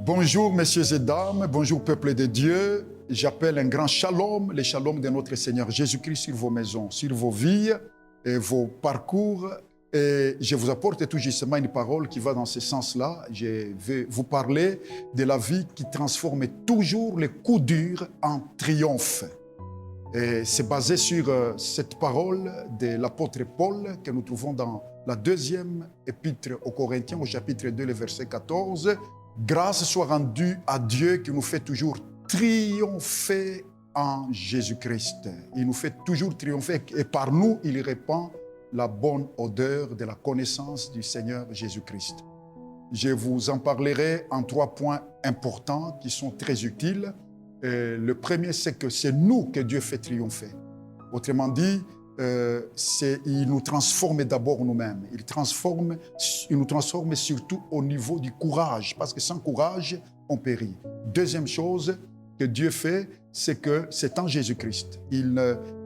Bonjour messieurs et dames, bonjour peuple de Dieu. J'appelle un grand shalom, le shalom de notre Seigneur Jésus-Christ sur vos maisons, sur vos vies et vos parcours. Et je vous apporte tout justement une parole qui va dans ce sens-là. Je vais vous parler de la vie qui transforme toujours les coups durs en triomphe. Et c'est basé sur cette parole de l'apôtre Paul que nous trouvons dans la deuxième épître aux Corinthiens au chapitre 2, le verset 14. Grâce soit rendue à Dieu qui nous fait toujours triompher en Jésus-Christ. Il nous fait toujours triompher et par nous, il répand la bonne odeur de la connaissance du Seigneur Jésus-Christ. Je vous en parlerai en 3 points importants qui sont très utiles. Le premier, c'est que c'est nous que Dieu fait triompher. Autrement dit, il nous transforme d'abord nous-mêmes. Il nous transforme surtout au niveau du courage, parce que sans courage, on périt. Deuxième chose que Dieu fait, c'est que c'est en Jésus-Christ. Il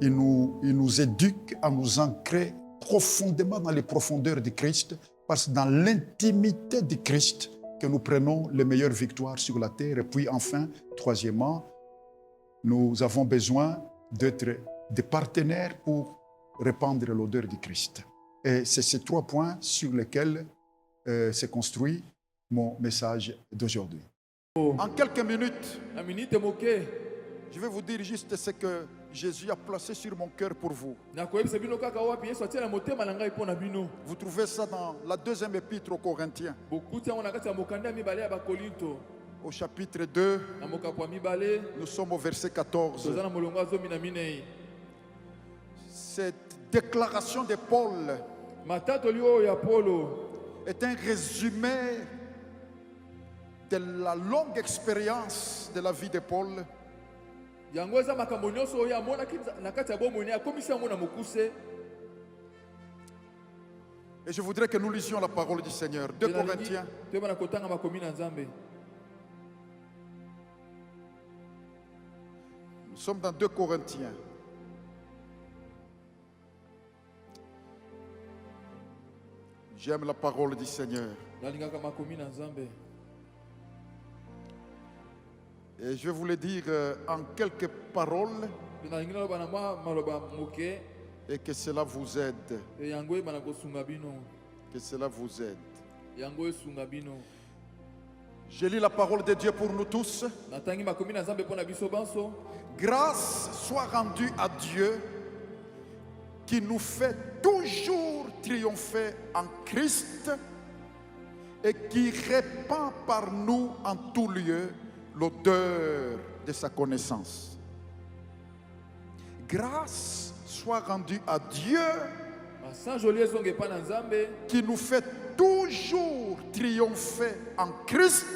nous éduque à nous ancrer profondément dans les profondeurs du Christ, parce que dans l'intimité du Christ que nous prenons les meilleures victoires sur la terre. Et puis enfin, troisièmement, nous avons besoin d'être des partenaires pour répandre l'odeur du Christ. Et c'est ces 3 points sur lesquels s'est construit mon message d'aujourd'hui. En quelques minutes, je vais vous dire juste ce que Jésus a placé sur mon cœur pour vous. Vous trouvez ça dans la deuxième épître aux Corinthiens, au chapitre 2, nous sommes au verset 14. Cette déclaration de Paul est un résumé de la longue expérience de la vie de Paul. Et je voudrais que nous lisions la parole du Seigneur. 2 Corinthiens. Nous sommes dans 2 Corinthiens. J'aime la parole du Seigneur. Et je vais vous le dire en quelques paroles et que cela vous aide. Que cela vous aide. Je lis la parole de Dieu pour nous tous. Grâce soit rendue à Dieu qui nous fait toujours triompher en Christ et qui répand par nous en tout lieu l'odeur de sa connaissance. Grâce soit rendue à Dieu qui nous fait toujours triompher en Christ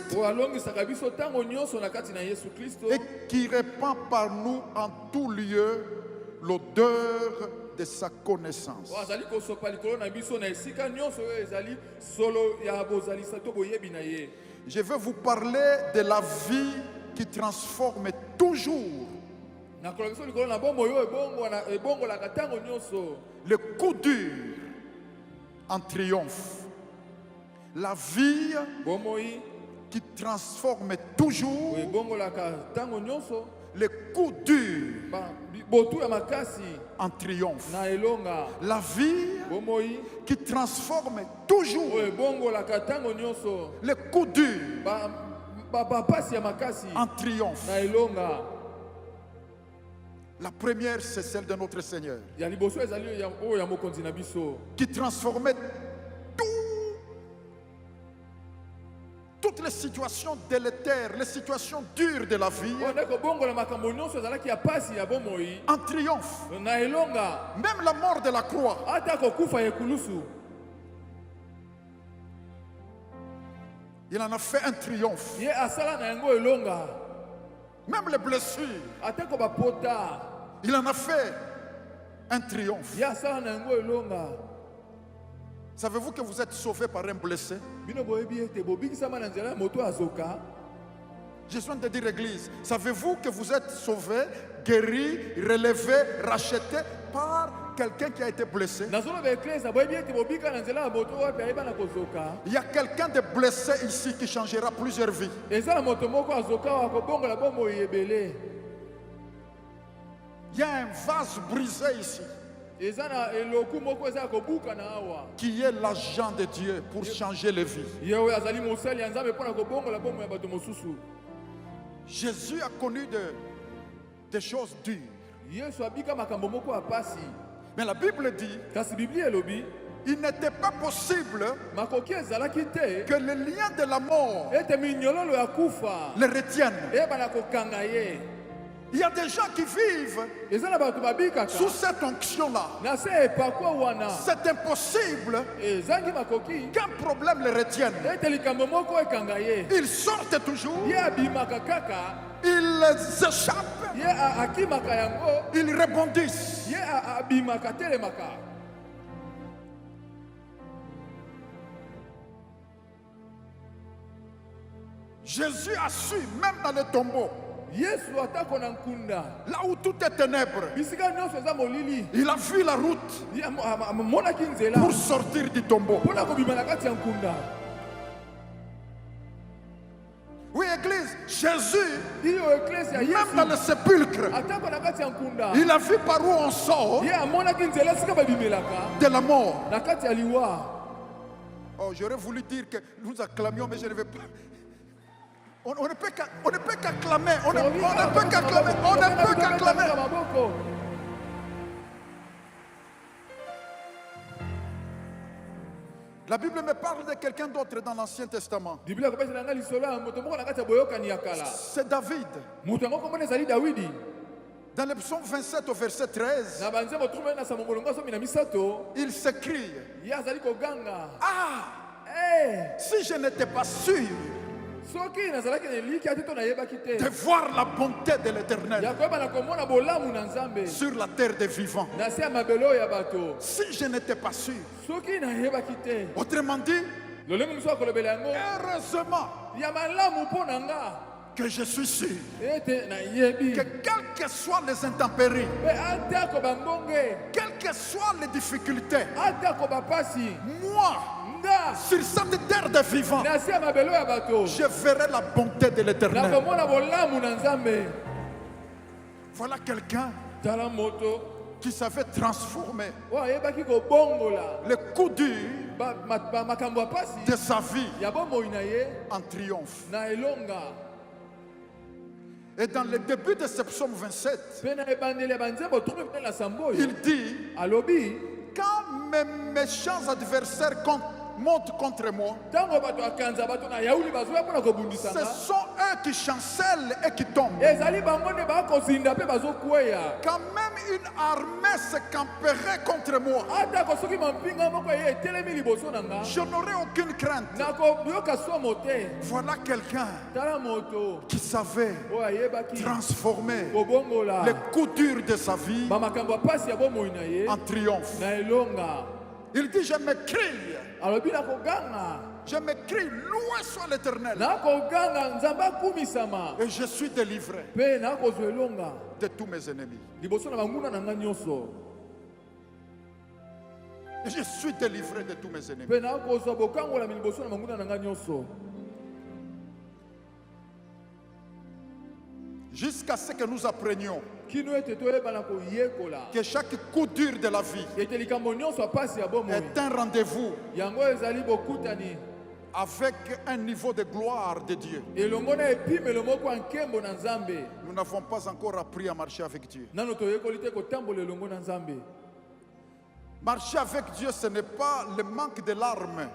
et qui répand par nous en tout lieu l'odeur de sa connaissance. Je vais vous parler de la vie qui transforme toujours. Le coup dur en triomphe. La vie qui transforme toujours. Le coup dur en triomphe. La vie qui transforme toujours. Le coup dur en triomphe. La première, c'est celle de notre Seigneur, qui transformait toutes les situations délétères, les situations dures de la vie en triomphe. Même la mort de la croix. Il en a fait un triomphe. Même les blessures, il en a fait un triomphe. Savez-vous que vous êtes sauvé par un blessé? Je suis en train de dire église, savez-vous que vous êtes sauvé, guéri, relevé, racheté par quelqu'un qui a été blessé. nazoloba eklesa boyebi ete bobika na nzela ya moto wapi ayeba na kozoka. Il y a quelqu'un de blessé ici qui changera plusieurs vies. eza na moto moko azoka wa kobongola bomoi ebele. Il y a un vase brisé ici eza na eloku moko eza ya kobuka na awa. qui est l'agent de Dieu pour changer les vies. ye oyo azali mosali ya nzambe mpona kobongola bomoi ya bato mosusu. Jésus a connu des choses dures. yesu abika makambo moko ya pasi. Mais la Bible dit, kasi biblia elobi il n'était pas possible makoki ezalaki te que le lien de la mort ete minyololo ya kufa le retienne. eyebana kokanga ye. Il y a des gens qui vivent eza na bato babikaka sous cette onction-là. na se epakwa wana. C'est impossible ezangi makoki qu'un problème le retienne. ete likambo moko ekanga ye. Ils sortent toujours, ye abimaka kaka, ils échappent, ye akimaka yango, ils rebondissent. ye abimaka telemaka. Jésus a su, même dans le tombeau, yesu atako na nkunda là où tout est ténèbres, bisika nyonso eza molili, il a vu la route ye amonaki nzela pour sortir du tombeau. mpona kobima na kati ya nkunda. Oui, Église, Jésus, iyo eklesia même dans yesu le sépulcre, atako na kati ya nkunda il a vu par où on sort ye amonaki nzela esika babimelaka de la mort. na kati ya liwa. Oh, j'aurais voulu dire que nous acclamions, mais je ne vais pas. On ne peut qu'acclamer. On ne peut qu'acclamer. On ne peut qu'acclamer. La Bible me parle de quelqu'un d'autre dans l'Ancien Testament. C'est David. Dans le psaume 27 au verset 13, il s'écrie: ah, si je n'étais pas sûr de voir la bonté de l'Éternel sur la terre des vivants, si je n'étais pas sûr, autrement dit, heureusement que je suis sûr que quelles que soient les intempéries, quelles que soient les difficultés, moi, sur cette terre de vivants, je verrai la bonté de l'Éternel. Voilà quelqu'un qui savait transformer le coup dur de sa vie en triomphe. Et dans le début de ce psaume 27, il dit: quand mes méchants adversaires montent contre moi, ce sont eux qui chancellent et qui tombent. Quand même une armée se camperait contre moi, je n'aurais aucune crainte. Voilà quelqu'un qui savait transformer les coups durs de sa vie en triomphe. Il dit: je m'écrie, loué soit l'Éternel, et je suis délivré de tous mes ennemis. Je suis délivré de tous mes ennemis. Jusqu'à ce que nous apprenions que chaque coup dur de la vie est un rendez-vous avec un niveau de gloire de Dieu. Nous n'avons pas encore appris à marcher avec Dieu. Marcher avec Dieu, ce n'est pas le manque de larmes.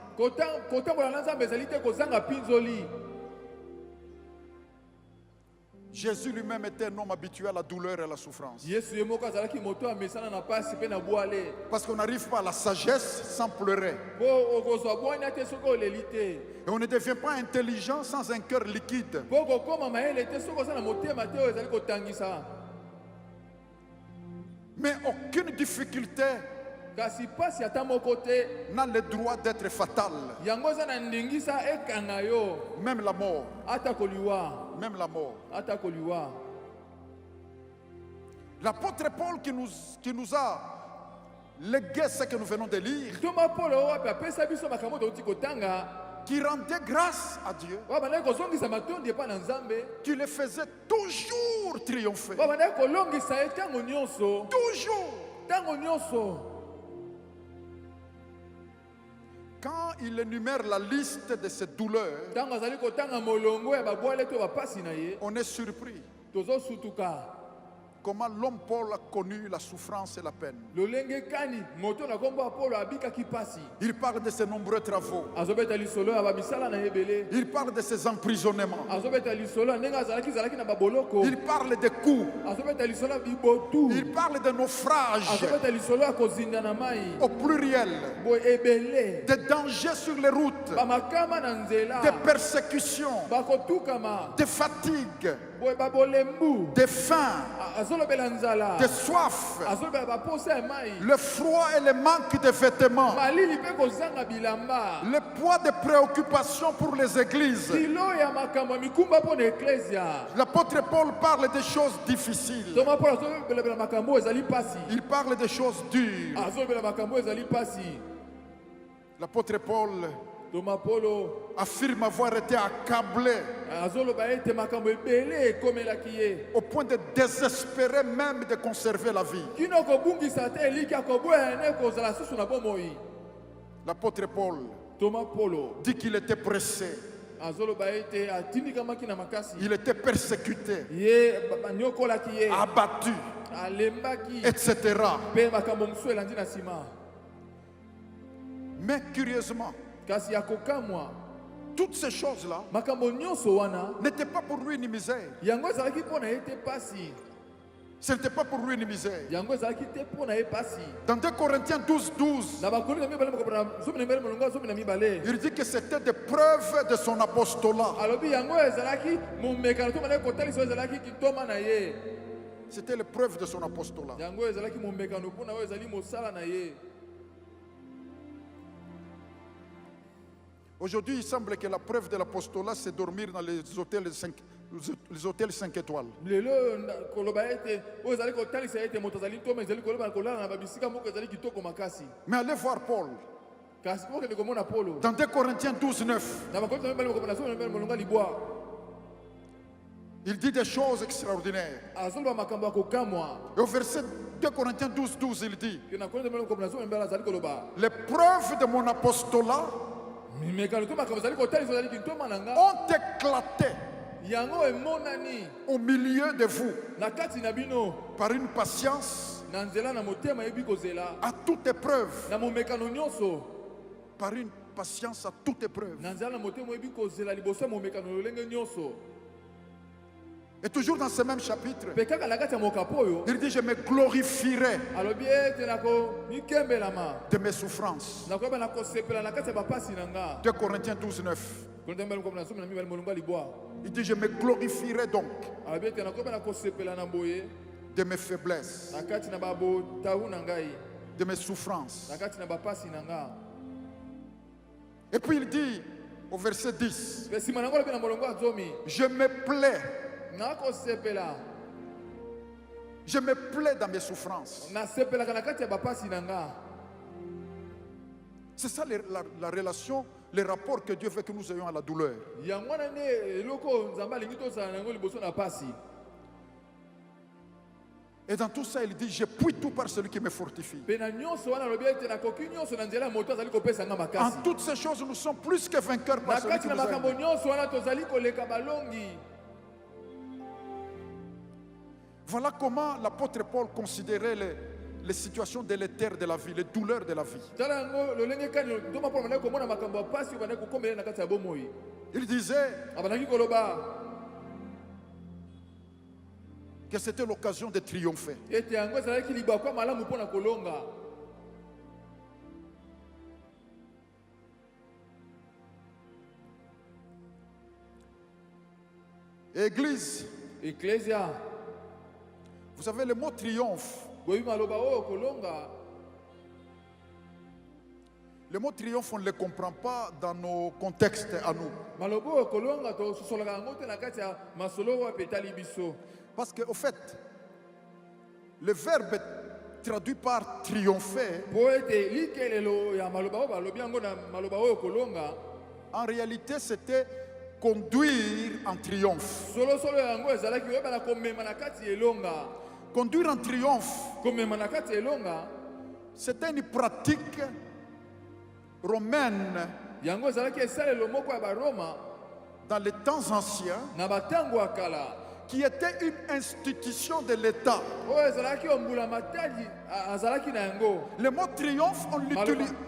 Jésus lui-même était un homme habitué à la douleur et à la souffrance. Parce qu'on n'arrive pas à la sagesse sans pleurer. Et on ne devient pas intelligent sans un cœur liquide. Mais aucune difficulté n'a le droit d'être fatale. Même la mort. Même la mort. L'apôtre Paul qui nous a le ce que nous venons de lire, Thomas Paul wapi apesa biso makambo toti kotanga qui rendait grâce à Dieu, wabanda kozongisa matondi epa na Nzambe qui le faisait toujours triompher. wabanda kolongisa ye ntango nyonso Toujours. ntango nyonso. Quand il énumère la liste de ses douleurs, Ntango azali kotanga molongo ya babwale to bapasi na ye on est surpris tozosutuka comment l'homme Paul a connu la souffrance et la peine. lolenge kani moto na kombo Apolo abikaki pasi Il parle de ses nombreux travaux. azobeta lisolo ya bamisala na ebele Il parle de ses emprisonnements. azobeta lisolo ndenge azalaki na baboloko Il parle des coups. azobeta lisolo ya bibotu Il parle de naufrages azobeta lisolo ya kozinda na mai au pluriel, boye ebele des dangers sur les routes, bamakama na nzela des persécutions, bakotukama des fatigues, boye babolembu des faim, azolobela nzala des soifs, azolobela baposa ya mai le froid et le manque de vêtements, malili mpe kozanga bilamba le poids des préoccupations pour les églises. kilo ya makambo ya mikumba mpo na eklesia. L'apôtre Paul parle des choses difficiles. Thomas Paul azolobela makambo ezali pasi Il parle des choses dures. azolobela makambo ezali pasi. L'apôtre Paul Thomas Paul affirme avoir été accablé azoloba ete makambo ebele ekomelaki ye au point de désespérer même de conserver la vie. kino kobungisa te eliki akoboya ne kozala susu na bomoi. L'apôtre Paul Thomas Paul dit qu'il était pressé, azoloba ete atindikamaki na makasi il était persécuté, ye banyokolaki ye abattu, alembaki etc. mpe makambo mosusu elandi na nsima. Mais curieusement, kasi ya kokamwa toutes ces choses-là makambo nyonso wana n'étaient pas pour lui une misère. yango ezalaki mpo na ye te pasi Ce n'était pas pour lui une misère. yango ezalaki te mpo na ye pasi. Dans 2 Corinthiens 12, 12, na bakolinga mibale makobana zomi na mbele molongo zomi na mibale il dit que c'était des preuves de son apostolat. alobi yango ezalaki momekano to malaki kotalisa oyo ezalaki kitoma na ye C'était les preuves de son apostolat. yango ezalaki momekano mpona oyo ezali mosala na ye. Aujourd'hui, il semble que la preuve de l'apostolat, c'est dormir dans les hôtels 5 étoiles. lelo koloba ete oyo ezali kotalisa ete moto azali ntoma ezali koloba kolala na babisika moko ezali kitoko makasi. Mais allez voir Paul. kasi okende komona polo Dans 2 Corinthiens 12, 9, na bakolinga mibale makobana zomi na mbele molongo libwa il dit des choses extraordinaires. azoloba makambo ya kokamwa. Et au verset 2 Corinthiens 12, 12, il dit, na kolinga mibale makobana zomi na mbele azali koloba les preuves de mon apostolat mimekano to makambo ezali kotalisa ezali kitoma na nga ont éclaté yango emonani au milieu de vous na kati na bino par une patience na nzela na motema yebi kozela à toute épreuve. na momekano nyonso Par une patience à toute épreuve. na nzela na motema yebi kozela liboso ya momekano lolenge nyonso. Et toujours dans ce même chapitre, mpe kaka na kati ya mokapo oyo il dit, je me glorifierai alobi ete nakomikembelama de mes souffrances. nakoyeba na kosepela na kati ya bapasi na nga. 2 Corinthiens 12, 9. kolonda mbala komona somi na mibale molongo ya libwa Il dit, je me glorifierai donc alobi ete nakoyeba na kosepela na boye de mes faiblesses, na kati na babotawu na ngai de mes souffrances. na kati na bapasi na nga. Et puis il dit au verset 10, mpe nsima nango alobi na molongo ya zomi je me plais, nakosepela je me plais dans mes souffrances. nasepelaka na kati ya bapasi na nga. C'est ça la relation, le rapport que Dieu veut que nous ayons à la douleur. yango wana nde eloko nzambe alingi tozala nango liboso na pasi. Et dans tout ça, il dit, je puis tout par celui qui me fortifie. mpe na nyonso wana alobi ete nakoki nyonso na nzela ya moto azali kopesa nga makasi. En toutes ces choses, nous sommes plus que vainqueurs par na celui kati qui na nous makambo aime. nyonso wana tozali koleka balongi. Voilà comment l'apôtre Paul considérait les situations délétères de la vie, les douleurs de la vie. tala yango lolenge kani ntoma mpo bandaki komona makambo ya pasi bandaki kokomela na kati ya bomoi. Il disait abandaki koloba que c'était l'occasion de triompher. ete yango ezalaki libakwa malamu mpo na kolonga. Église, eklesia vous savez, le mot triomphe, boyebi maloba oyo kolonga le mot triomphe, on ne le comprend pas dans nos contextes à nous. maloba oyo kolonga tosololaka yango te na kati ya masolo oyo apetali biso. Parce qu'au fait, le verbe traduit par triompher, po ete likelelo ya maloba oyo balobi yango na maloba oyo kolonga en réalité c'était conduire en triomphe. solosolo yango ezalaki oyebana komema na kati ya elonga. Conduire en triomphe, Komema na kati ya elonga c'était une pratique romaine yango ezalaki esalelo moko ya baroma dans les temps anciens na batango ya kala qui était une institution de l'État. oyo ezalaki ombula matadi azalaki na yango. Le mot triomphe,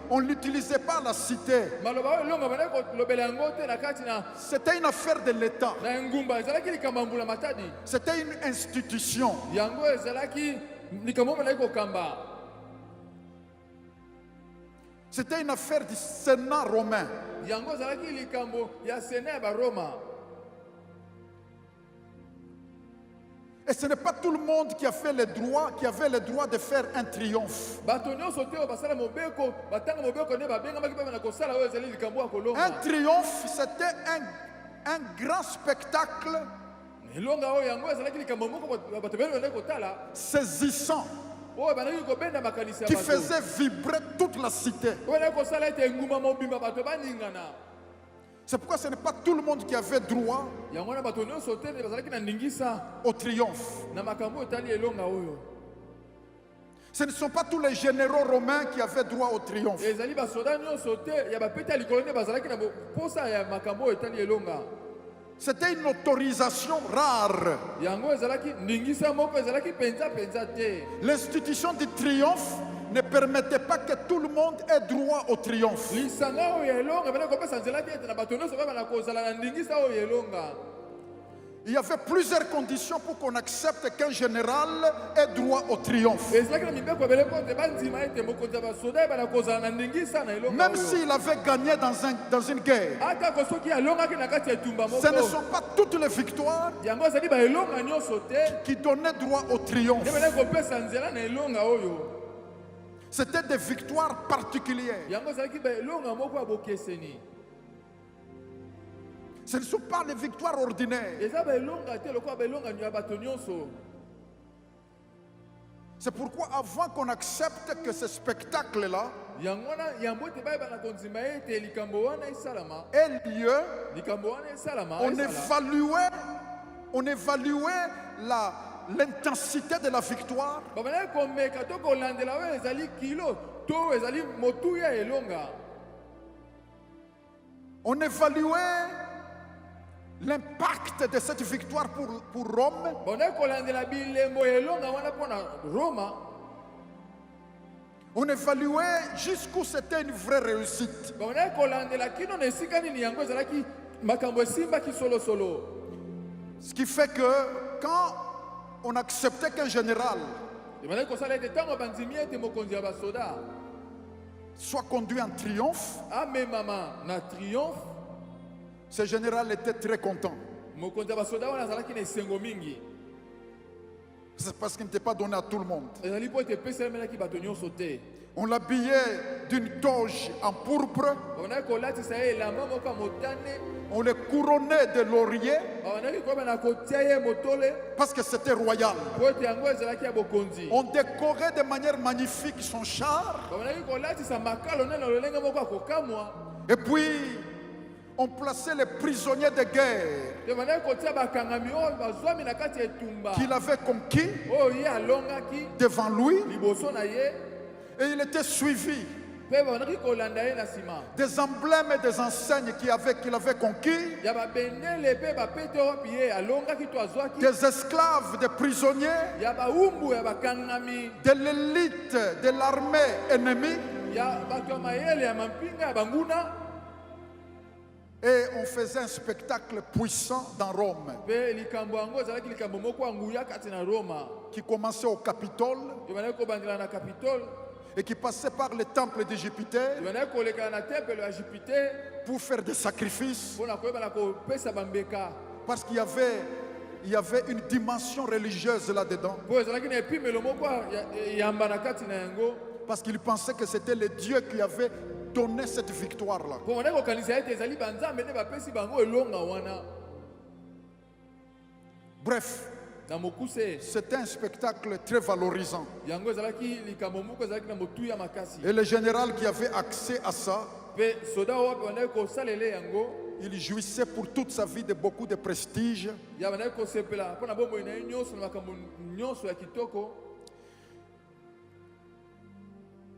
on ne l'utilisait pas à la cité. Maloba oyo elonga bandaki kolobela yango te na kati C'était une affaire de l'État. na engumba ezalaki likambo ya mbula matadi C'était une institution. yango ezalaki likambo bandaki kokamba. C'était une affaire du Sénat romain. Yango ezalaki likambo ya sena ya baroma. Et ce n'est pas tout le monde qui avait le droit de faire un triomphe. Bato nyonso te oyo basala mobeko batanga mobeko nde babengamaki mpe na kosala oyo ezali likambo ya kolonga. Un triomphe, c'était un grand spectacle elonga oyo yango ezalaki likambo moko bato bene bandaki kotala saisissant oyo bandaki kobenda makanisi ya qui bato faisait vibrer toute la cité. oyo bandaki kosala ete engumba mobimba bato baningana. C'est pourquoi ce n'est pas tout le monde qui avait droit yango wana bato nyonso te bazalaki na ndingisa au triomphe. na makambo oyo etali elonga oyo. Ce ne sont pas tous les généraux romains qui avaient droit au triomphe. ezali basoda nyonso te ya bapeti ya likolo nde bazalaki na posa ya makambo oyo etali elonga. C'était une autorisation rare. yango ezalaki ndingisa moko ezalaki penza te. L'institution du triomphe ne permettait pas que tout le monde ait droit au triomphe. lisanga oyo ya elonga bandaki kopesa nzela te ete na bato nyonso babana kozala na ndingisa oyo ya elonga. Il y avait plusieurs conditions pour qu'on accepte qu'un général ait droit au triomphe. ezalaki na mibeko ebele mpo ete bandima ete mokonzi ya basoda ebana kozala na ndingisa na elonga Même oyo. s'il avait gagné dans une guerre. atako soki alongaki na kati ya etumba Ce ne moko sont pas toutes les victoires yango ezali baelonga nyonso te qui donnaient droit au triomphe. nde bandaki kopesa nzela na elonga oyo. C'était des victoires particulières. yango ezalaki baelonga moko ya bokeseni. Ce ne sont pas les victoires ordinaires. eza baelonga te lokola baelonga ya bato nyonso. C'est pourquoi avant qu'on accepte que ce spectacle-là yango wana yambo ete bayebana kondima ete likambo wana esalama ait lieu, likambo wana esalama on évaluait l'intensité de la victoire. babandaki komeka to kolandela oyo ezali kilo to oyo ezali motuya ya elonga. On évaluait l'impact de cette victoire pour Rome. bandaki kolandela bilembo ya elonga wana mpona roma. On évaluait jusqu'où c'était une vraie réussite. bandaki kolandela kino na esika nini yango ezalaki makambo esimbaki solosolo. Ce qui fait que quand on acceptait qu'un général bandaki kosala ete ntango bandimi ete mokonzi ya basoda soit conduit en triomphe, amemama na triomphe, ce général était très content. mokonzi ya basoda wana azalaki na esengo mingi. C'est parce qu'il n'était pas donné à tout le monde. ezali mpo ete epeselemelaki bato nyonso te. On l'habillait d'une toge en pourpre, bandaki kolatisa ye elamba moko ya motane. on le couronnait de laurier bandaki koyeba na kotia ye motole parce que c'était royal. mpo ete yango ezalaki ya bokonzi. On décorait de manière magnifique son char bandaki kolatisa makalo nde na lolenge moko ya kokamwa. et puis on plaçait les prisonniers de guerre te bandaki kotia bakangami oyo bazwami na kati ya etumba qu'il avait conquis oyo ye alongaki devant lui liboso na ye et il était suivi mpe bandaki kolanda ye na nsima des emblèmes et des enseignes qu'il avait conquis, ya babendele mpe bapete oyo mpi ye alongaki to azwaki des esclaves, des prisonniers, ya bawumbu ya bakangami de l'élite de l'armée ennemie. ya bato ya mayele ya mampinga ya banguna. Et on faisait un spectacle puissant dans Rome mpe likambo yango ezalaki likambo moko ya nguya kati na roma qui commençait au Capitole ebandaki kobandela na capitole et qui passait par le temple de Jupiter ebandaki kolekana na tempelo ya jupiter pour faire des sacrifices mpona koyebana kopesa bambeka parce qu'il y avait une dimension religieuse là-dedans. mpo ezalaki na epimelo moko yamba na kati na yango Parce qu'il pensait que c'était le Dieu qui avait donné cette victoire-là. mpo bandaki kokanisa ete ezali banzambe nde bapesi bango elonga wana. Bref, na mokuse C'était un spectacle très valorisant. yango ezalaki likambo moko ezalaki na motuya makasi Et le général qui avait accès à ça, mpe soda oyo mpe bandaki kosalela yango il jouissait pour toute sa vie de beaucoup de prestige. ya bandaki kosepela mpo na bomoi na ye nyonso na makambo nyonso ya kitoko.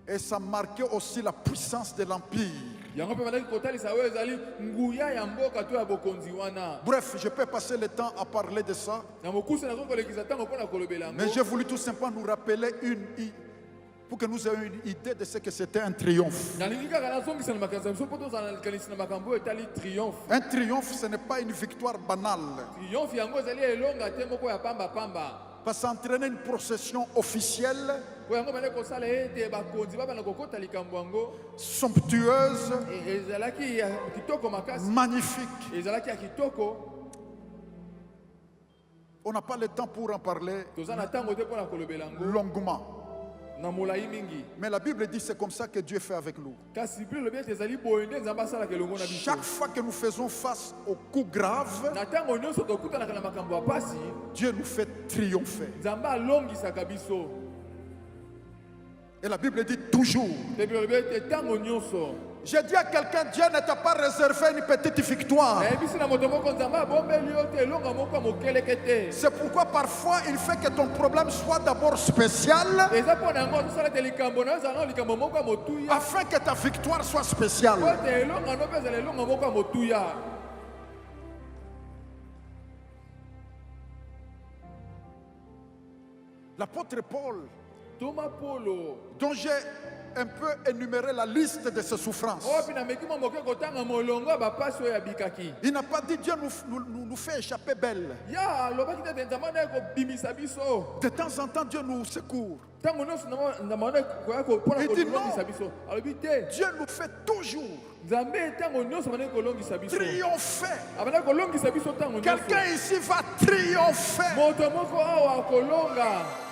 Et ça marquait aussi la puissance de l'empire. yango mpe bandaki kotalisa oyo ezali nguya ya mboka to ya bokonzi wana. Bref, je peux passer le temps à parler de ça. na mokuse nazoki kolekisa ntango mpo na kolobela yango Mais j'ai voulu tout simplement nous rappeler pour que nous ayons une idée de ce que c'était un triomphe. nalingi kaka nazongisa na makanisi na biso mpo tozala na likanisi na makambo oyo etali triomphe. Un triomphe, ce n'est pas une victoire banale. triomphe yango ezali elonga te moko ya pambapamba. Parce que ça entraînait une procession officielle, po yango bandaki kosala ete bakonzi babanda kokota likambo yango somptueuse, ezalaki ya kitoko makasi, magnifique. ezalaki ya kitoko. On n'a pas le temps pour en parler toza na ntango te mpo na kolobela yango longuement. na molai mingi. Mais la Bible dit c'est comme ça que Dieu fait avec nous. kasi biblia elobi ete ezali boye nde nzambe asalaka elongo na biso. Chaque fois que nous faisons face aux coups graves, na ntango nyonso tokutanaka na makambo ya pasi, Dieu nous fait triompher. nzambe alongisaka biso. Et la Bible dit toujours. biblia elobi ete ntango nyonso J'ai dit à quelqu'un, Dieu ne t'a pas réservé une petite victoire. nayebisi na moto moko nzambe abombeli yo te elonga moko ya mokeleke te. C'est pourquoi parfois il fait que ton problème soit d'abord spécial, eza mpo na yango tosala te likambo na yo ezala na likambo moko ya motuya afin que ta victoire soit po spéciale. ete elonga no mpe ezala elonga moko ya motuya. L'apôtre Paul, toma polo dont j'ai un peu énuméré la liste de ses souffrances, oyo mpe nameki mwa moke kotanga molongo ya bapasi oyo abikaki. il n'a pas dit Dieu nous fait échapper belle. ya alobaki te ete nzambe anaye kobimisa biso. De temps en temps, Dieu nous secourt. ntango nyonso nzambe anaye koya mpona Il dit non. kolongisa biso. alobi te Dieu nous fait toujours nzambe ntango nyonso bandaki kolongisa biso. triompher. abandaki kolongisa biso ntango nyonso. Quelqu'un ici va triompher. moto moko awa akolonga.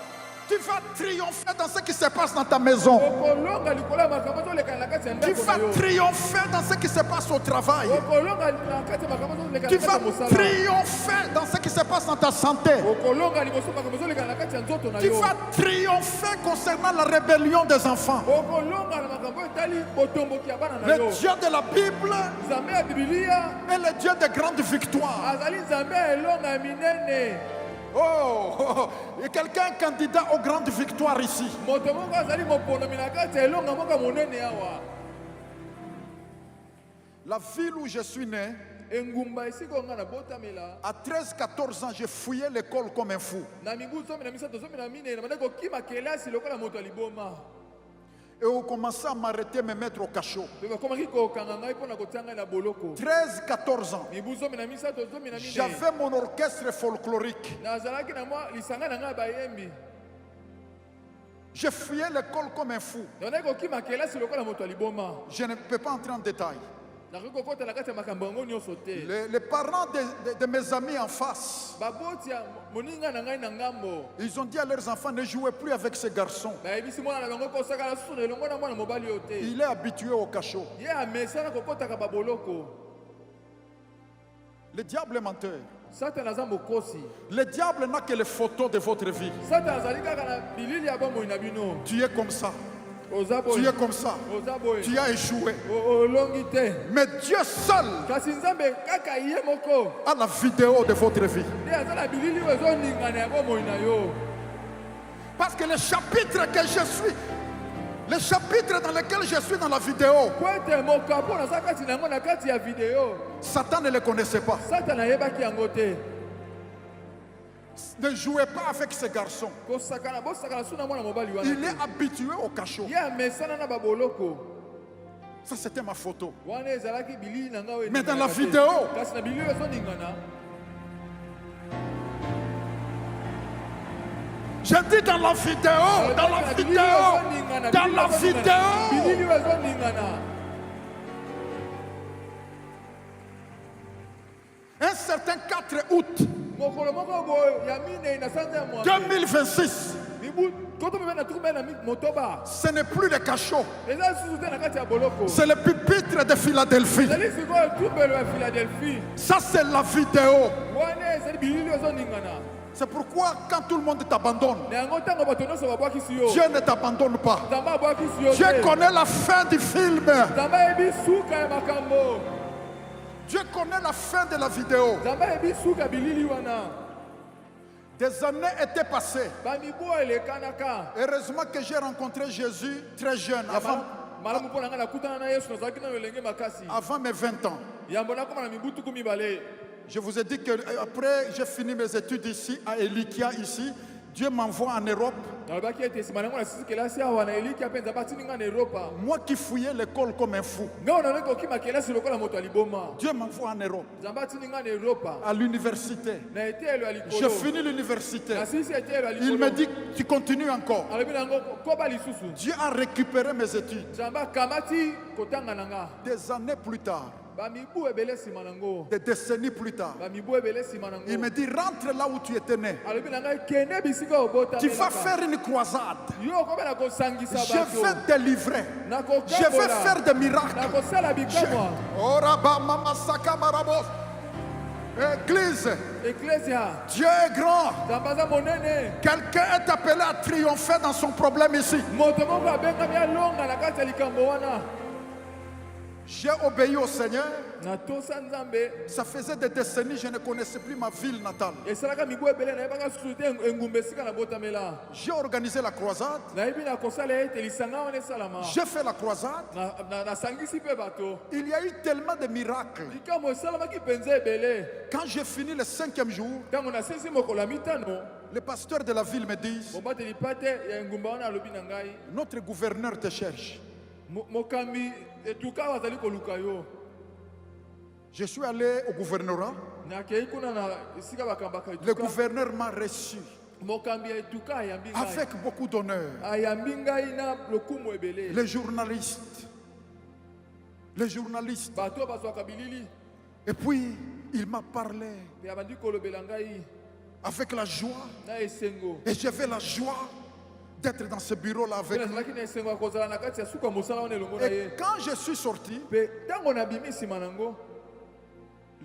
Tu vas triompher dans ce qui se passe dans ta maison. okolonga likolo ya makambo tolekana na kati ya Tu ndako vas na yo. triompher dans ce qui se passe au travail. okolonga na kati ya makambo tolekana Tu na kati vas ya mosala. triompher dans ce qui se passe dans ta santé. okolonga liboso makambo tolekana na kati ya nzoto na Tu yo. vas triompher concernant la rébellion des enfants. okolonga na makambo etali botomboki ya bana na Le yo. Dieu de la Bible nzambe ya bibilia est le Dieu de grandes victoires. azali nzambe ya elonga ya minene. Oh, il y a quelqu'un candidat aux grandes victoires ici. moto moko azali mopondomi na kati ya elonga moko ya monene awa. La ville où je suis né, engumba esika oyo nga na botamela à 13-14 ans, j'ai fouillé l'école comme un fou. na mibu 13 14 na bandaki kokima kelasi lokola moto ya liboma. Et on commençait à m'arrêter, me mettre au cachot. mpe bakomaki kokanga ngai mpo na kotia ngai na boloko. 13-14 ans. mibu 13 14 J'avais mon orchestre folklorique. nazalaki na mwa lisanga na ngai ya bayembi. J'ai fouillé l'école comme un fou. bandaki kokima kelasi lokola moto ya liboma. Je ne peux pas entrer en détail. nakoki kokotela kati ya makambo yango nyonso te. Les parents de mes amis en face, baboti ya moninga na ngai na ngambo ils ont dit à leurs enfants, ne jouez plus avec ce garçon. bayebisi mwana na bango kosakala susu na elongo na mwana mobali oyo te. Il est habitué au cachot. ye amesana kokotaka baboloko. Le diable est menteur. satana aza mokosi. Le diable n'a que les photos de votre vie. satana azali kaka na bilili ya bomoi na bino. Tu es comme ça. oza Tu boye es comme ça. oza boye Tu as échoué. olongi te. Mais Dieu seul kasi nzambe kaka ye moko a la vidéo de votre vie. nde aza na bilili oyo ezoningana ya bomoi na yo. Parce que le chapitre que je suis, le chapitre dans lequel je suis dans la vidéo, po ete mokapo naza kati na yango na kati ya video Satan ne le connaissait pas. satana ayebaki yango te. Ne jouez pas avec ce garçon. bosakana su na mwana mobali wana Il te. est habitué au cachot. ye amesana na baboloko Ça, c'était ma photo. wana ezalaki bilili na ngai oyo Mais dans la eningana te. vidéo, kasi na bilili oyo ezoningana. j'ai dit dans la vidéo, dans la vidéo, dans la vidéo. bilili oyo ezoningana. Un certain 4 août mokolo moko boye ya minei na sanza ya mwambe 2026, mibu koto mpe na tuku mpe na motoba ce n'est plus le cachot, eza lisusu te na kati ya boloko. c'est le pupitre de Philadelphie. ezali sikoyo tumbelo ya philadelphie Ça, c'est la vidéo. wana ezali bilili oyo ezoningana. C'est pourquoi quand tout le monde t'abandonne, na yango ntango bato nyonso babwakisi yo Dieu ne t'abandonne pas. nzambe abwakisi yo Dieu te connaît la fin du film. nzambe ayebi suka ya makambo Dieu connaît la fin de la vidéo. nzambe ayebi suka ya bilili wana Des années étaient passées. bamibu elekanaka Heureusement que j'ai rencontré Jésus très jeune, malamu mpo na ngai nakutana na yesu nazalaki nano elenge makasi avant mes 20 ans. yambo nakoma na mibu tuku mibale Je vous ai dit que après j'ai fini mes études ici, à Elikia, ici. Dieu m'envoie en Europe. nalobaki ete nsima nango nasisi kelasi awa na elikia mpe nzambe atindi ngai na eropa Moi qui fouillais l'école comme un fou. ngai onanoki okima kelasi lokola moto ya liboma Dieu m'envoie en Europe, nzambe atindi ngai na eropa à l'université. na eteyelo ya J'ai likolo fini l'université. nasilisi eteyelo ya Il me likolo dit, tu continues encore. alobi na yango koba lisusu Dieu a récupéré mes études. nzambe akamati kotanga na nga Des années plus tard, bamibu ebele nsima nango des décennies plus tard, bamibu ebele nsima nango il me dit, rentre là où tu étais né. alobi na ngai kende bisika Tu vas obotamelaka faire une croisade. yo okobela kosangisa Je vais bato te livrer. Je vais nakokambola faire des miracles. nakosala bikamwa Oraba mama saka marabos. Église, eklesia Dieu est grand. nzambe aza monene Quelqu'un est appelé à triompher dans son problème ici. moto moko abengami alonga na kati ya likambo wana J'ai obéi au Seigneur. natosa nzambe Ça faisait des décennies, je ne connaissais plus ma ville natale. esalaka mibu ebele nayebaka susu te engumba esika nabotamela J'ai organisé la croisade. nayebi na kosala ete lisanga wana esalama J'ai fait la croisade. nasangisi mpe bato Il y a eu tellement de miracles. likambo esalamaki mpenza ebele Quand j'ai fini le 5e jour, ntango nasilisi mokolo ya mitano les pasteurs de la ville me disent, mobateli pate ya engumba wana alobi na ngai notre gouverneur te cherche. mokambi etuka bazali koluka yo Je suis allé au gouvernorat. nakei kuna na esika bakambaka Le etuka gouverneur m'a reçu mokambi ya etuka ayambi ngai avec beaucoup d'honneur. ayambi ngai na lokumu ebele Les journalistes. bato oyo bazwaka bilili Et puis, il m'a parlé mpe abandi kolobela ngai avec la joie. na esengo Et j'avais la joie d'être dans ce bureau-là avec mpe lui. nazalaki na esengo ya kozala na kati ya suka mosala wana elongo na ye Et quand je suis sorti, mpe ntango nabimi nsima nango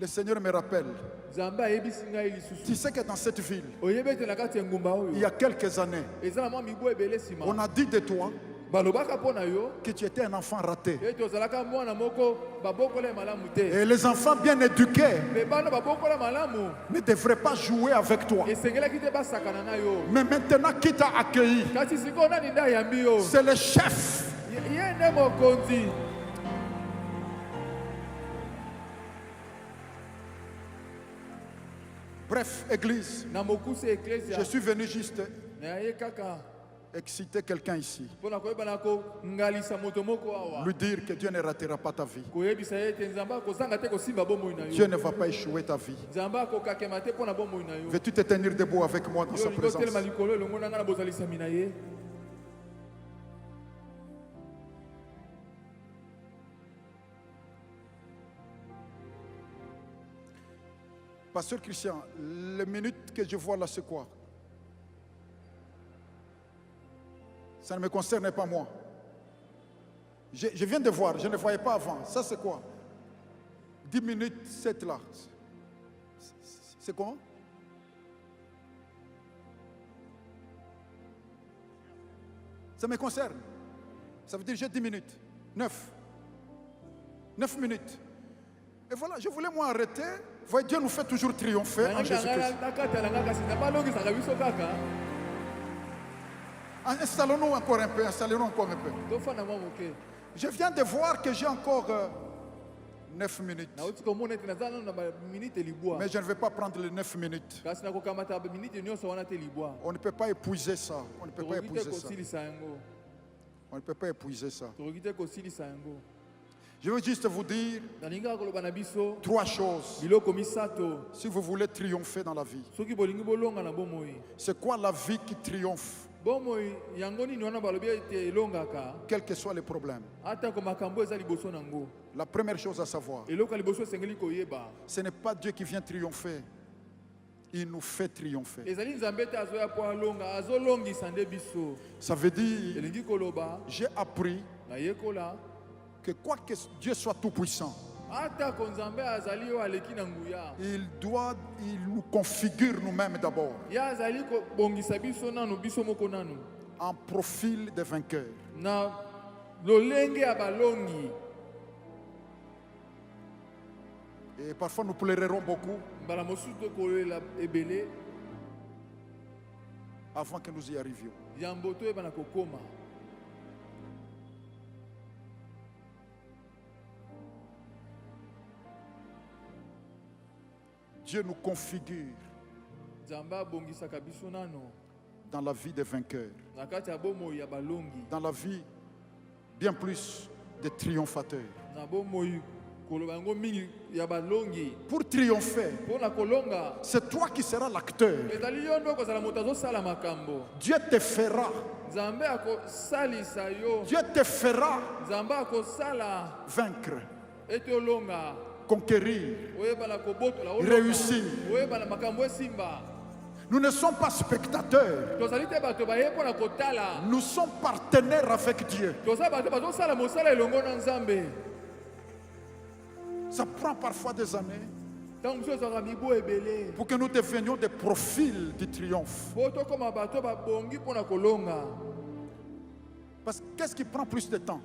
le Seigneur me rappelle. nzambe ayebisi ngai Tu lisusu sais que dans cette ville, oyebi ete na kati ya engumba il y oyo a quelques années, eza na mwa mibu ebele nsima on a dit de toi balobaka mpo na yo que tu étais un enfant raté. ete ozalaka mwana moko babokola ye malamu te Et les enfants bien éduqués mpe bana babokola malamu ne devraient pas jouer avec toi. esengelaki te basakana na yo Mais maintenant, qui t'a accueilli? kasi sikoyo nani nde ayambi yo C'est le chef. ye nde mokonzi Bref, église, na mokusi ya eklesia je suis venu juste naye kaka exciter quelqu'un ici. mpo na koyebana kongalisa moto moko awa Lui dire que Dieu ne ratera pas ta vie. koyebisa ye ete nzambe akozanga te kosimba bomoi na Dieu yo ne va pas échouer ta vie. nzambe akokakema te mpo na bomoi na yo Veux-tu te tenir debout avec moi dans yo sa olingi présence? otelema likolo elongo na ngai na bozalisami na ye Pasteur Christian, les minutes que je vois là, c'est quoi? Ça ne me concerne pas moi. Je viens de voir, je ne voyais pas avant. Ça, c'est quoi? 10 minutes, 7 là. C'est comment? Ça me concerne. Ça veut dire j'ai 10 minutes. 9. 9 minutes. Et voilà, je voulais moi arrêter. Voyez, Dieu nous fait toujours triompher en Jésus-Christ. nakatala kasi nzambe alongisaka biso kaka Installons-nous encore un peu, installons-nous encore un peu. tofanda mwa moke Je viens de voir que j'ai encore 9 minutes. nauti komona ete naza nano na baminite libwa Mais je ne vais pas prendre les 9 minutes. kasi nakokamata baminite nyonso wana te libwa On ne peut pas épuiser ça. On ne peut pas tokoki te épuiser ça. kosilisa yango On ne peut pas épuiser ça. tokoki te kosilisa yango Je veux juste vous dire nalingaka koloba na biso 3 choses. biloko misato Si vous voulez triompher dans la vie. soki bolingi bolonga na bomoi C'est quoi la vie qui triomphe? bomoi yango nini wana balobi ete elongaka Quels que soient les problèmes. atako makambo eza liboso nango La première chose à savoir, eloko ya liboso esengeli koyeba ce n'est pas Dieu qui vient triompher. Il nous fait triompher. ezali nzambe te azoya mpo alonga azolongisa nde biso Ça veut dire, elingi koloba j'ai appris nayekola que quoi que Dieu soit tout puissant, atako nzambe azali oyo aleki na nguya il nous configure nous-mêmes d'abord ye azali kobongisa biso nanu biso moko nanu en profil de vainqueur. na lolenge ya balongi. Et parfois nous pleurerons beaucoup Mbala mosusu tokolela ebele avant que nous y arrivions. yambo toyebana kokoma. Dieu nous configure nzambe abongisaka biso nano dans la vie des vainqueurs, na kati ya bomoi ya balongi, dans la vie bien plus des triomphateurs. na bomoi koloba yango mingi ya balongi. Pour triompher, Mpo na kolonga c'est toi qui seras l'acteur. ezali yo nde okozala moto azosala makambo. Dieu te fera, nzambe akosalisa yo, Dieu te fera nzambe akosala vaincre, ete olonga, conquérir, oyebana kobotola, réussir. oyebana makambo esimba. Nous ne sommes pas spectateurs, tozali te bato baye mpo na kotala, nous sommes partenaires avec Dieu. toza bato bazosala mosala elongo na nzambe. Ça prend parfois des années ntango mosusu ezwaka mibu ebele pour que nous devenions des profils du triomphe. po tokoma bato babongi mpo na kolonga. Parce que qu'est-ce qui prend plus de temps?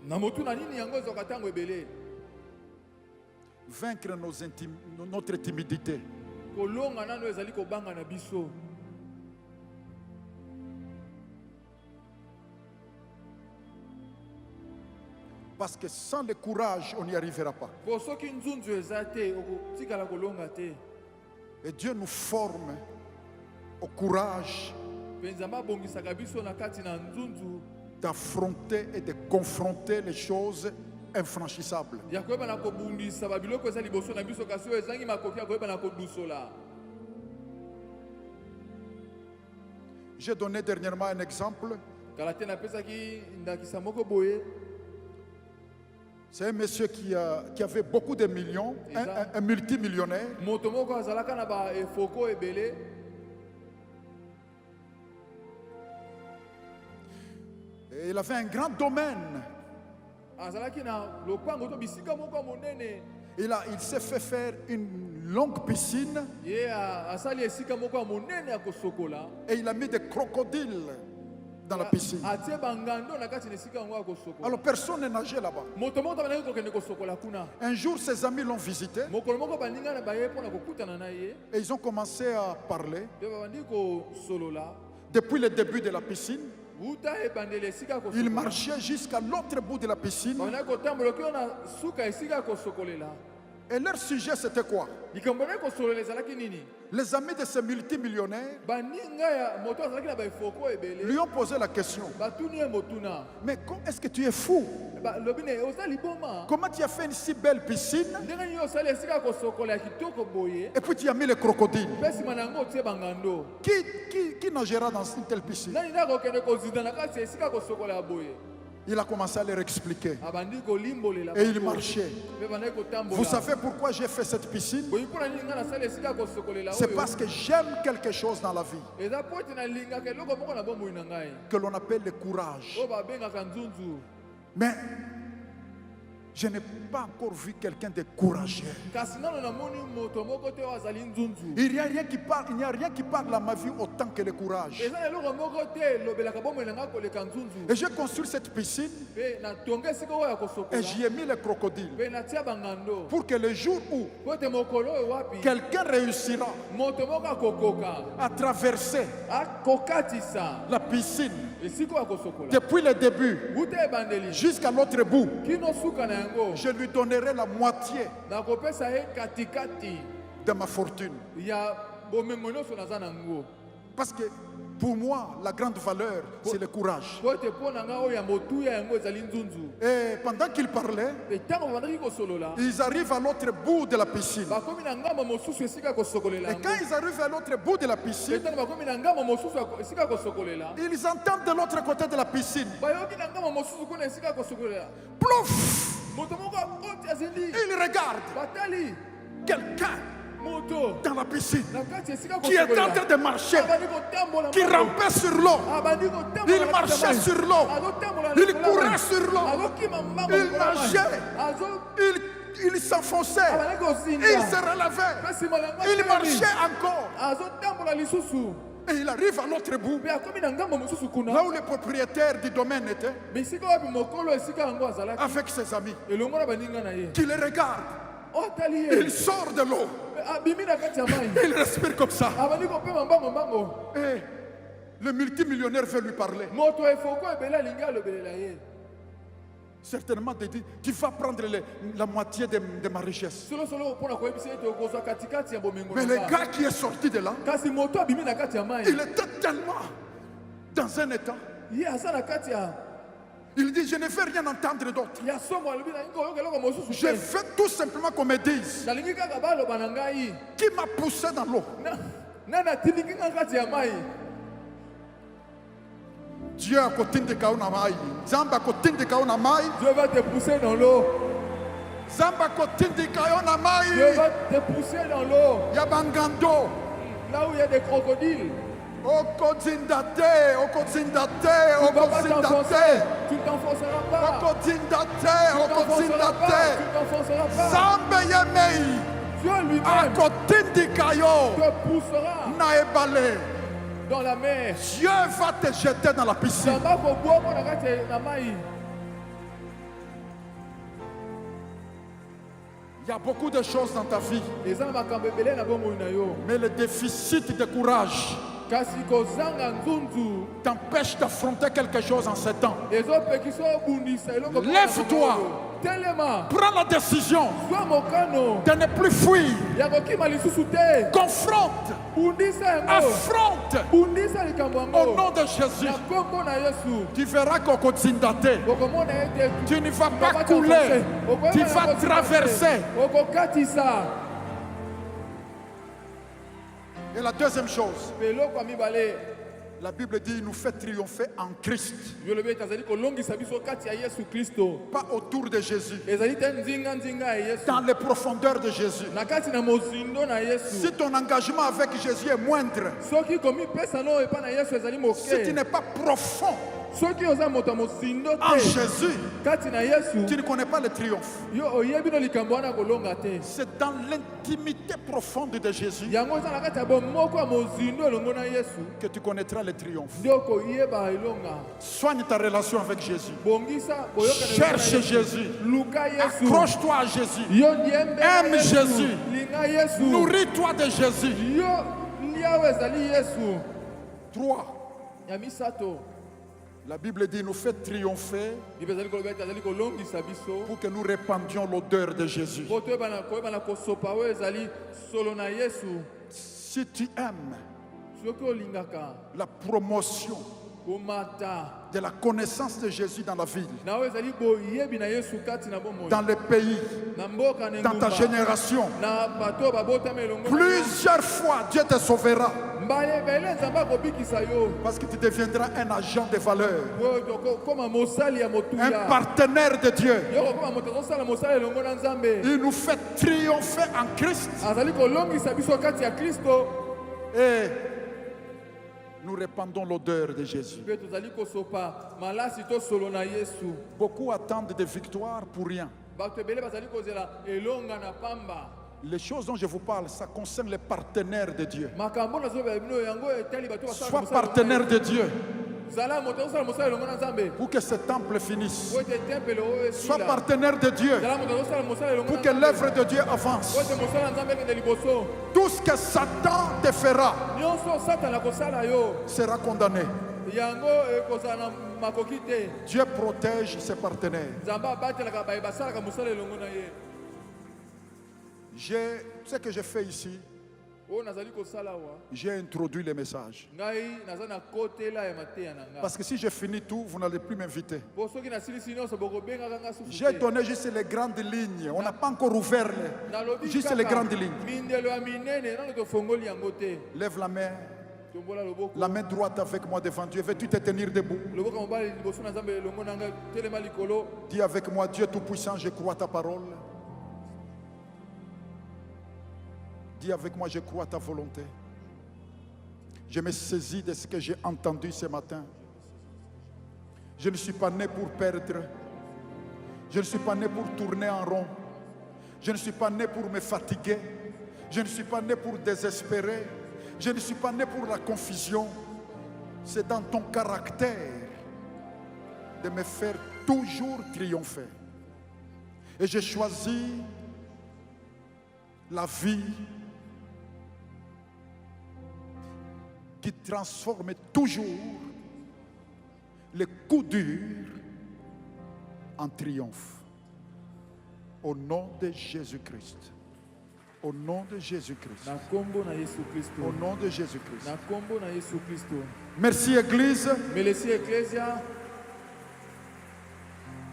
Na motu na nini yango ezwaka ntango ebele? Vaincre notre timidité. kolonga nano ezali kobanga na biso. Parce que sans le courage, on n'y arrivera pas. Po soki nzunzu eza te okotikala kolonga te. Et Dieu nous forme au courage Mpe nzambe abongisaka biso na kati na nzunzu d'affronter et de confronter les choses infranchissables. ya koyebana kobundisa babiloko eza liboso na biso kasi oyo ezangi makoki ya koyebana kodusola. J'ai donné dernièrement un exemple. kala te napesaki ndakisa moko boye. C'est un monsieur qui avait beaucoup de millions, un multimillionnaire. moto moko azalaka na baefoko ebele. Et il avait un grand domaine. azalaki na lopango to bisika moko ya monene. Il s'est fait faire une longue piscine ye asali esika moko ya monene ya kosokola. et il a mis des crocodiles dans la piscine. atie bangando na kati na esika yango ya kosokola. Alors personne ne nageait là-bas. moto moko tabanaki kokende kosokola kuna. Un jour, ses amis l'ont visité mokolo moko baninga na baye mpo na kokutana na ye. et ils ont commencé à parler. mpe babandi kosolola. Depuis le début de la piscine, uta ebandeli esika ya il kosokola. marchait jusqu'à l'autre bout de la piscine. babandaki kotambola oki oyo na suka esika ya kosokolela. Et leur sujet, c'était quoi? likambo ndaki kosolola ezalaki nini? Les amis de ce multimillionnaire baninga ya moto azalaki na baefoko ebele. lui ont posé la question. batuni ye motuna. Mais est-ce que tu es fou? balobi ne oza liboma. Comment tu as fait une si belle piscine ndenge nini osali esika ya kosokola ya kitoko boye. et puis tu as mis les crocodiles? mpe nsima na yango otie bangando. Qui nagera dans une telle piscine? nani nde akokende kozinda na kati ya esika ya kosokola ya boye. Il a commencé à leur expliquer. abandi kolimbolela Et il bango. marchait. mpe bandaki kotambola. Vous savez pourquoi j'ai fait cette piscine? boyi mpona nini nga nasali esika ya kosokolela C'est oyo. parce que j'aime quelque chose dans la vie eza po ete nalingaka eloko moko na bomoi na ngai que l'on appelle le courage. oyo babengaka nzunzu. Mais je n'ai pas encore vu quelqu'un de courageux. kasi nano namoni moto moko te oyo azali nzunzu. Il n'y a rien qui parle à ma vie autant que le courage. eza na eloko moko te elobelaka bomoi na ngai koleka nzunzu. Et j'ai construit cette piscine mpe natonga esika oyo ya et kosokola. j'y ai mis les crocodiles mpe natia bangando. pour que le jour où po ete mokolo oyo wapi quelqu'un réussira moto moko akokoka à traverser akokatisa la piscine esika oyo ya kosokola. depuis le début buta ebandeli jusqu'à l'autre bout, kino suka na yango. je lui donnerai la moitié nakopesa ye katikati de ma fortune. ya bomengo nyonso naza nango. Parce que pour moi, la grande valeur, c'est le courage. po ete mpo na ngai oyo ya motuya yango ezali nzunzu. Et pendant qu'il parlait, mpe ntango babandaki kosolola ils arrivent à l'autre bout de la piscine. bakomi na ngambo mosusu esika ya kosokolela Et yango. quand ils arrivent à l'autre bout de la mpe piscine, ntango bakomi na ngambo mosusu esika ya kosokolela ils entendent de l'autre côté de la piscine. bayoki na ngambo mosusu kuna esika ya kosokolela Plouf! moto moko akoti azindi Ils regardent batali quelqu'un moto dans la piscine na kati esika qui est en train de marcher, abandi kotambola qui rampait sur l'eau. abandi kotambola Il marchait sur l'eau. azotambola Il courait sur l'eau. azokima mbango Il nageait. il s'enfonçait. Abandaki kozinda. Et il se relevait. Mpe nsima na yango Il atelemi. marchait encore. Azotambola lisusu. Et il arrive à l'autre bout, Mpe akomi na ngambo mosusu kuna. là où le propriétaire du domaine était, Mais esika wapi mokolo esika yango azalaki. avec ses amis, Elongo na baninga na ye. qui le regarde. O atali ye. Il sort de l'eau. Abimi na kati ya mai. Il respire comme ça. Abandi kopema mbango. Et le multimillionnaire veut lui parler. Moto efoko ebele alingi alobelela ye. Certainement, il dit, tu vas prendre la moitié de ma richesse. Solo mpona koyebisa ete okozwa katikati ya bomengo Mais na le nga. gars qui est sorti de là, Kasi moto abimi na kati ya mai. il était tellement dans un état. Ye aza na kati ya Il dit, je ne veux rien entendre d'autre. ya somo alobi nalingi koyoka eloko mosusu Je te. veux tout simplement qu'on me dise Nalingi kaka baloba na ngai. qui m'a poussé dans l'eau. Nani atindiki nga kati ya mai. Dieu a kotindika una mai. Zamba kotindika una mai. Dieu va te pousser dans l'eau. Zamba kotindika una Dieu mai. va te pousser dans l'eau. Yabangando. Là où il y a des crocodiles. Okozindate, okozindate, Tu ne vas pas t'enfoncer. okozindate. Tu ne t'enfonceras pas. Okozindate, Tu t'enfonceras pas. okozindate. Tu t'enfonceras pas. Zambe yemei. Dieu lui-même Akotindika yo. te poussera Naebale. dans la mer. Dieu va te jeter dans la piscine. Samba kobwako na kati na mai. Il y a beaucoup de choses dans ta vie, Eza na makambo ebele na bomoi na yo. mais le déficit de courage Kasi kozanga nzunzu t'empêche d'affronter quelque chose en ces temps. ezopekisa obundisa eloko. Lève-toi. Telema. Prends la décision Zwa mokano de ne plus fuir. ya kokima lisusu te. Confronte, Bundisa yango. affronte Bundisa likambo au yango. nom de Jésus. Na kombo na Yesu. Tu verras qu'Okozindate, Okomona ete tu ne vas tu vas pas t'enfoncer. couler, Okoyeba tu na vas kotika traverser. te. Okokatisa. Et la deuxième chose, Eloko ya mibale. la Bible dit il nous fait triompher en Christ, Yolobi ete azali kolongisa biso kati ya Yesu Kristo. pas autour de Jésus, Ezali te nzinga ya Yesu. dans les profondeurs de Jésus. Na kati na mozindo na Yesu. Si ton engagement avec Jésus est moindre, Soki komipesa no epa na Yesu ezali si tu moke. n'es pas profond Soki oza moto ya mozindo en te. Jésus, Kati na Yesu. tu ne connais pas le triomphe. Yo oyebi no likambo wana kolonga te. C'est dans l'intimité profonde de Jésus Yango eza na kati ya bomoko ya mozindo elongo na Yesu. que tu connaîtras le triomphe. Nde okoyeba elonga. Soigne ta relation avec Jésus. Bongisa boyokana Cherche Jésus. Luka Yesu. Accroche-toi à Jésus. Yo ndiembe Aime Yesu. Jésus. Linga Yesu. Nourris-toi de Jésus. Yo liawe ezali Yesu. 3. Ya misato. La Bible dit nous fait triompher Libe ezali koloba ete azali kolongisa biso. pour que nous répandions l'odeur de Jésus. Po koyebana kosopa oyo ezali solo na Yesu. Si tu aimes Soki olingaka la promotion komata de la connaissance de Jésus dans la ville, na oyo ezali boyebi na Yesu kati na bomoi. dans le pays, Na mboka na dans ta engumba. génération, Na bato babotama elongo. plusieurs fois Dieu te sauvera Mbale bele nzambe akobikisa yo. parce que tu deviendras un agent de valeur, Oyo koma mosali ya un motuya. partenaire de Dieu. Yo kokoma moto azosala mosala elongo na Nzambe. Il nous fait triompher en Christ Azali kolongisa biso kati ya Kristo. et nous répandons l'odeur de Jésus. Mpe tozali kosopa malasi to solo na Yesu. Beaucoup attendent des victoires pour rien. Bato ebele bazali kozela elonga na pamba. Les choses dont je vous parle, ça concerne les partenaires de Dieu. Makambo nazoloba bino yango etali bato basala Sois mosala partenaire de Dieu zala moto azosala mosala elongo na Nzambe. pour que ce temple finisse. Po ete tempele oyo Sois esila. partenaire de Dieu Zala moto azosala mosala elongo pour na que Nzambe. l'œuvre de Dieu Po avance. ete mosala na Nzambe ekende liboso. Tout ce que Satan te fera Nyonso Satana kosala yo. sera condamné. Yango ekozala na makoki te. Dieu protège ses partenaires. Nzambe abatelaka baye basalaka mosala elongo na ye. Ce que j'ai fait ici, Oyo nazali kosala wa. j'ai introduit les messages. Ngai naza na kotela ya mateya na nga. Parce que si je finis tout, vous n'allez plus m'inviter. Po soki nasilisi nyonso bokobengaka nga susu J'ai te. donné juste les grandes lignes. On n'a pas encore ouvert Nalobi juste kaka les grandes lignes. mindelo ya minene nano tofongoli yango te. Lève la main. Tombola loboko. La main droite avec moi devant Dieu. Veux-tu te tenir debout? Loboko ya mobali liboso na Nzambe elongo na ngai telema likolo. Dis avec moi, Dieu Tout-Puissant, je crois à ta parole. Dis avec moi, je crois à ta volonté. Je me saisis de ce que j'ai entendu ce matin. Je ne suis pas né pour perdre. Je ne suis pas né pour tourner en rond. Je ne suis pas né pour me fatiguer. Je ne suis pas né pour désespérer. Je ne suis pas né pour la confusion. C'est dans ton caractère de me faire toujours triompher. Et j'ai choisi la vie qui transforme toujours les coups durs en triomphe. Au nom de Jésus-Christ. Au nom de Jésus-Christ. Na kombo na Yesu Kristo. Au nom de Jésus-Christ. Na kombo na Yesu Kristo. Merci Église. Merci Ecclesia.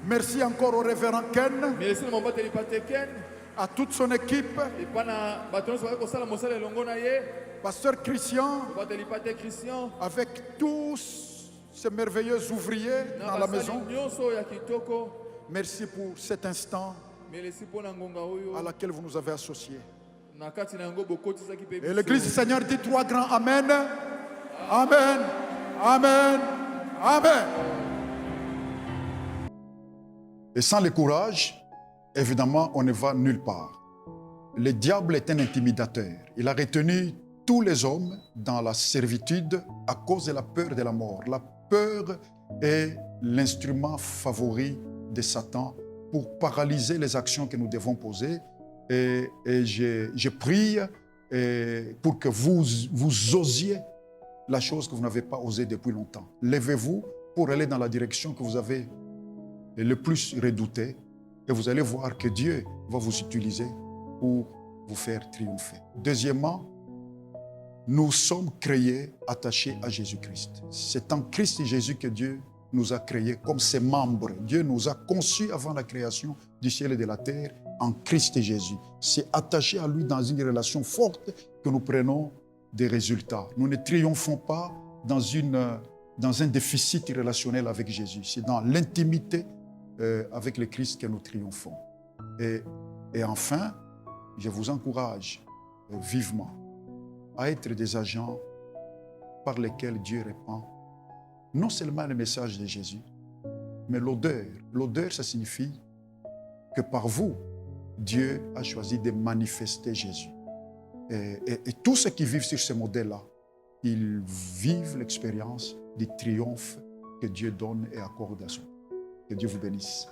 Merci encore au révérend Ken, Merci na mabateli pateken. à toute son équipe, Et pana batono soka kosala mosala elongo na ye. Pasteur Christian, Mabateli pate Christian. avec tous ces merveilleux ouvriers dans la maison. Nyonso ya kitoko. Merci pour cet instant Merci pona ngonga oyo. à laquelle vous nous avez associés. Na kati na yango bokotisaki pe. Et l'Église du Seigneur dit 3 grands Amen. Amen. Amen. Amen. Et sans le courage, évidemment, on ne va nulle part. Le diable est un intimidateur. Il a retenu tous les hommes dans la servitude à cause de la peur de la mort. La peur est l'instrument favori de Satan pour paralyser les actions que nous devons poser. Et je prie pour que vous osiez la chose que vous n'avez pas osé depuis longtemps. Levez-vous pour aller dans la direction que vous avez le plus redouté et vous allez voir que Dieu va vous utiliser pour vous faire triompher. Deuxièmement, nous sommes créés attachés à Jésus-Christ. C'est en Christ Jésus que Dieu nous a créés comme ses membres. Dieu nous a conçus avant la création du ciel et de la terre en Christ Jésus. C'est attaché à lui dans une relation forte que nous prenons des résultats. Nous ne triomphons pas dans un déficit relationnel avec Jésus. C'est dans l'intimité avec le Christ que nous triomphons. Et enfin, je vous encourage vivement à être des agents par lesquels Dieu répand non seulement le message de Jésus, mais l'odeur. L'odeur, ça signifie que par vous, Dieu a choisi de manifester Jésus. Et tous ceux qui vivent sur ce modèle-là, ils vivent l'expérience du triomphe que Dieu donne et accorde à soi. Que Dieu vous bénisse.